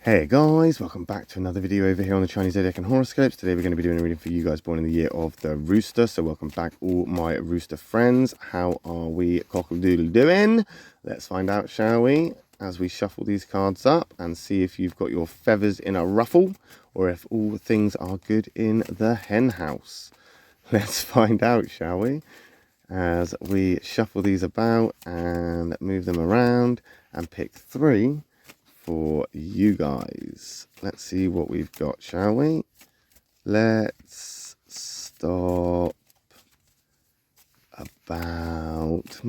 Hey guys, welcome back to another video over here on the Chinese Zodiac and Horoscopes. Today we're going to be doing a reading for you guys born in the year of the Rooster. So welcome back all my Rooster friends. How are we cock-a-doodle doing? Let's find out, shall we? As we shuffle these cards up and see if you've got your feathers in a ruffle or if all things are good in the hen house. Let's find out, shall we? As we shuffle these about and move them around and pick three for you guys. Let's see what we've got, shall we? Let's stop about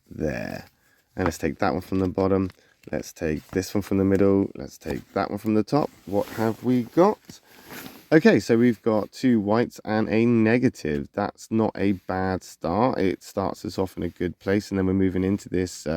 there. And let's take that one from the bottom. Let's take this one from the middle. Let's take that one from the top. What have we got? Okay, so we've got two whites and a negative. That's not a bad start. It starts us off in a good place, and then we're moving into this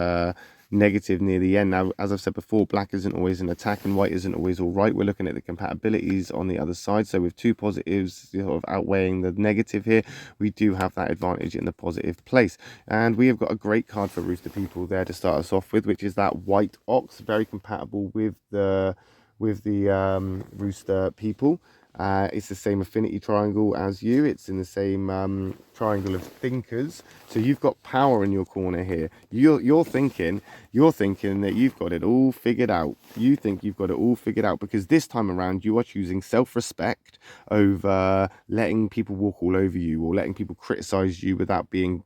negative near the end. Now, as I've said before, black isn't always an attack and white isn't always all right. We're looking at the compatibilities on the other side. So with two positives sort of outweighing the negative here, we do have that advantage in the positive place. And we have got a great card for Rooster people there to start us off with, which is that white ox, very compatible with the Rooster people. It's the same affinity triangle as you. It's in the same triangle of thinkers. So you've got power in your corner here. You're thinking that you've got it all figured out. You think you've got it all figured out because this time around you are choosing self-respect over letting people walk all over you or letting people criticize you without being,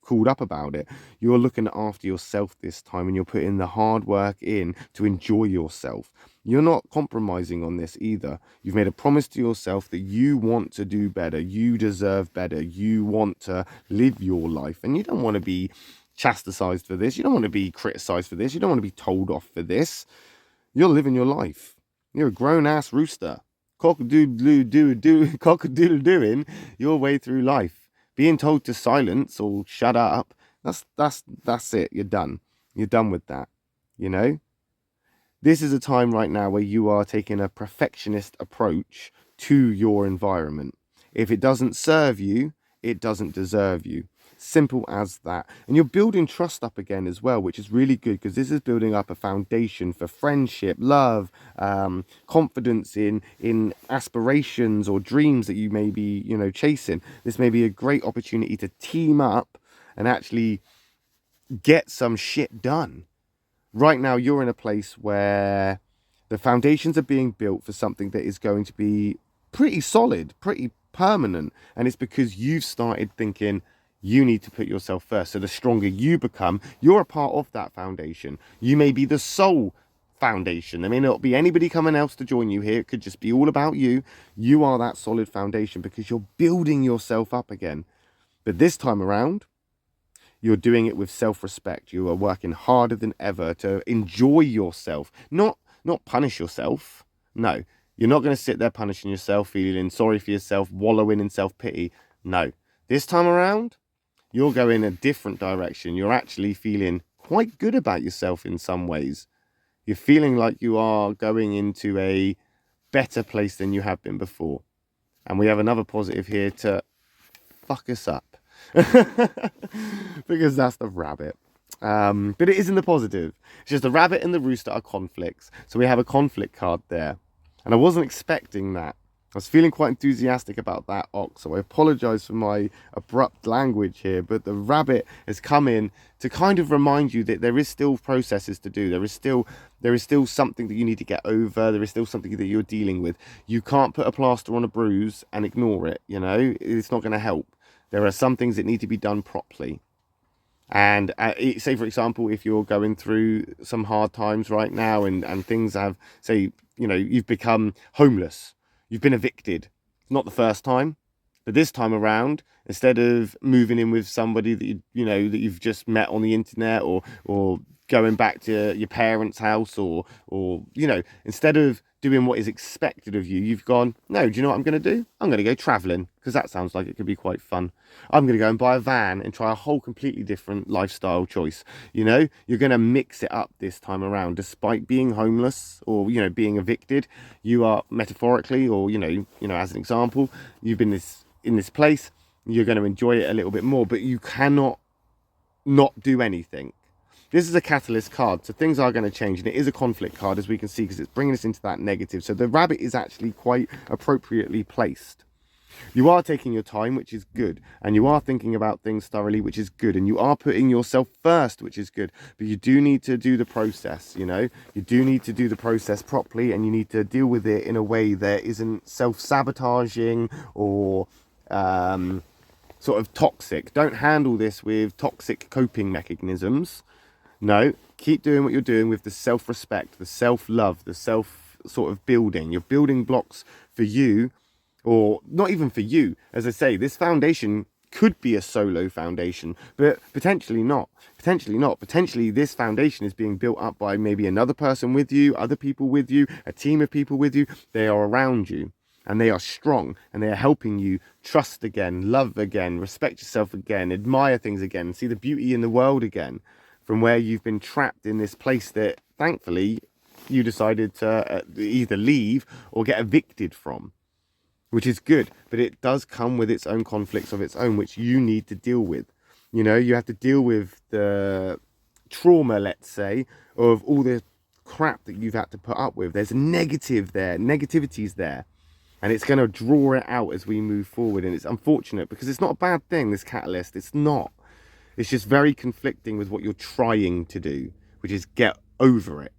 called up about it. You're looking after yourself this time and you're putting the hard work in to enjoy yourself. You're not compromising on this either. You've made a promise to yourself that you want to do better. You deserve better. You want to live your life and you don't want to be chastised for this. You don't want to be criticized for this. You don't want to be told off for this. You're living your life. You're a grown-ass rooster. Cock-a-doodle doing your way through life. Being told to silence or shut up, that's it. You're done. You're done with that, This is a time right now where you are taking a perfectionist approach to your environment. If it doesn't serve you, it doesn't deserve you. Simple as that. And you're building trust up again as well, which is really good because this is building up a foundation for friendship, love, confidence in aspirations or dreams that you may be, chasing. This may be a great opportunity to team up and actually get some shit done. Right now, you're in a place where the foundations are being built for something that is going to be pretty solid, pretty permanent. And it's because you've started thinking you need to put yourself first. So the stronger you become, you're a part of that foundation. You may be the sole foundation. There may not be anybody coming else to join you here. It could just be all about you. You are that solid foundation because you're building yourself up again. But this time around, you're doing it with self-respect. You are working harder than ever to enjoy yourself, not punish yourself. No, you're not going to sit there punishing yourself, feeling sorry for yourself, wallowing in self-pity. No, this time around, you're going a different direction. You're actually feeling quite good about yourself in some ways. You're feeling like you are going into a better place than you have been before. And we have another positive here to fuck us up. Because that's the rabbit. But it is in the positive. It's just the rabbit and the rooster are conflicts. So we have a conflict card there. And I wasn't expecting that. I was feeling quite enthusiastic about that ox. So I apologize for my abrupt language here. But the rabbit has come in to kind of remind you that there is still processes to do. There is still something that you need to get over. There is still something that you're dealing with. You can't put a plaster on a bruise and ignore it. It's not going to help. There are some things that need to be done properly. And say, for example, if you're going through some hard times right now and things have, say, you've become homeless, you've been evicted. It's not the first time, but this time around, instead of moving in with somebody that that you've just met on the internet or going back to your parents' house or instead of doing what is expected of you, you've gone, no, do you know what I'm going to do? I'm going to go traveling because that sounds like it could be quite fun. I'm going to go and buy a van and try a whole completely different lifestyle choice. You're going to mix it up this time around. Despite being homeless or, being evicted, you are metaphorically or, as an example, you've been in this place, you're going to enjoy it a little bit more, but you cannot not do anything. this is a catalyst card, so things are going to change, and it is a conflict card, as we can see, because it's bringing us into that negative. So the rabbit is actually quite appropriately placed. You are taking your time, which is good, and you are thinking about things thoroughly, which is good, and you are putting yourself first, which is good. But you do need to do the process, you know, you do need to do the process properly, and you need to deal with it in a way that isn't self-sabotaging or sort of toxic. Don't handle this with toxic coping mechanisms. No, keep doing what you're doing with the self-respect, the self-love, the self sort of building. You're building blocks for you, or not even for you. As I say, this foundation could be a solo foundation, but potentially not. Potentially not. Potentially this foundation is being built up by maybe another person with you, other people with you, a team of people with you. They are around you, and they are strong, and they are helping you trust again, love again, respect yourself again, admire things again, see the beauty in the world again, from where you've been trapped in this place that thankfully you decided to either leave or get evicted from. Which is good, but it does come with its own conflicts of its own, which you need to deal with. You know, you have to deal with the trauma, let's say, of all the crap that you've had to put up with. There's a negative there, negativity's there, and it's going to draw it out as we move forward. And it's unfortunate because it's not a bad thing, this catalyst. It's not. It's just very conflicting with what you're trying to do, which is get over it.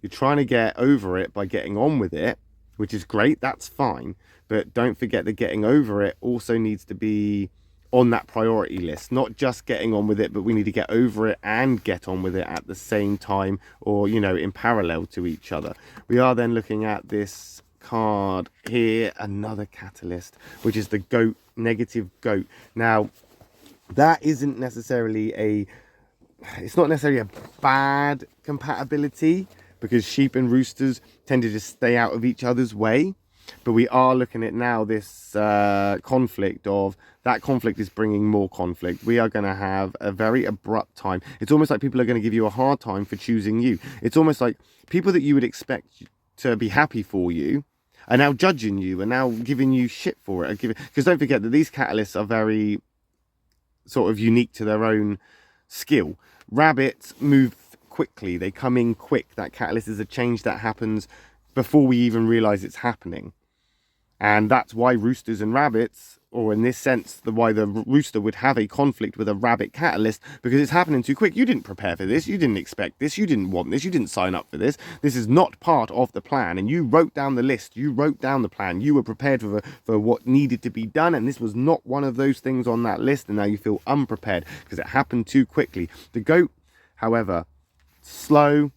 You're trying to get over it by getting on with it, which is great, that's fine. But don't forget that getting over it also needs to be on that priority list. Not just getting on with it, but we need to get over it and get on with it at the same time, or, you know, in parallel to each other. We are then looking at this card here, another catalyst, which is the goat, negative goat. Now, that isn't necessarily it's not necessarily a bad compatibility, because sheep and roosters tend to just stay out of each other's way. But we are looking at now this conflict of, that conflict is bringing more conflict. We are going to have a very abrupt time. It's almost like people are going to give you a hard time for choosing you. It's almost like people that you would expect to be happy for you are now judging you, and now giving you shit for it. Because don't forget that these catalysts are very sort of unique to their own skill. Rabbits move quickly. They come in quick. That catalyst is a change that happens before we even realize it's happening. And that's why roosters and rabbits, or in this sense, why the rooster would have a conflict with a rabbit catalyst, because it's happening too quick. You didn't prepare for this. You didn't expect this. You didn't want this. You didn't sign up for this. This is not part of the plan. And you wrote down the list. You wrote down the plan. You were prepared for what needed to be done. And this was not one of those things on that list. And now you feel unprepared because it happened too quickly. The goat, however, slow,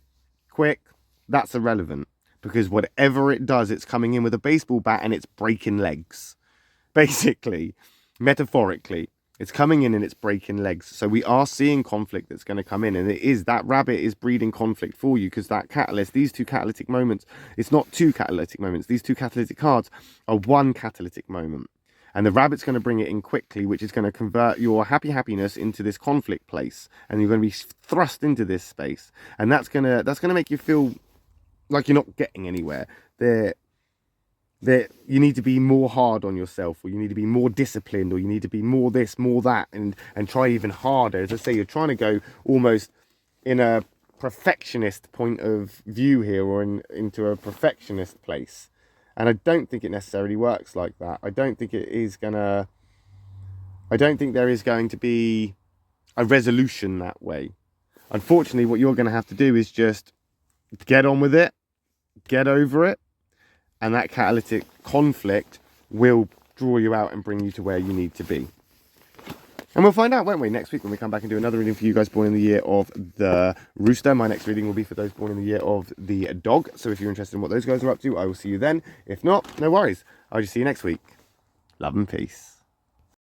quick, that's irrelevant. Because whatever it does, it's coming in with a baseball bat and it's breaking legs. Basically, metaphorically, it's coming in and it's breaking legs. So we are seeing conflict that's going to come in. And it is, that rabbit is breeding conflict for you, because that catalyst, these two catalytic moments, it's not two catalytic moments. These two catalytic cards are one catalytic moment. And the rabbit's going to bring it in quickly, which is going to convert your happiness into this conflict place. And you're going to be thrust into this space. And that's going to make you feel like you're not getting anywhere. You need to be more hard on yourself, or you need to be more disciplined, or you need to be more this, more that, and try even harder. As I say, you're trying to go almost in a perfectionist point of view here, or into a perfectionist place. And I don't think it necessarily works like that. I don't think there is going to be a resolution that way. Unfortunately, what you're going to have to do is just get on with it, get over it, and that catalytic conflict will draw you out and bring you to where you need to be. And we'll find out, won't we, next week when we come back and do another reading for you guys born in the year of the rooster. My next reading will be for those born in the year of the dog. So if you're interested in what those guys are up to, I will see you then. If not, no worries. I'll just see you next week. Love and peace.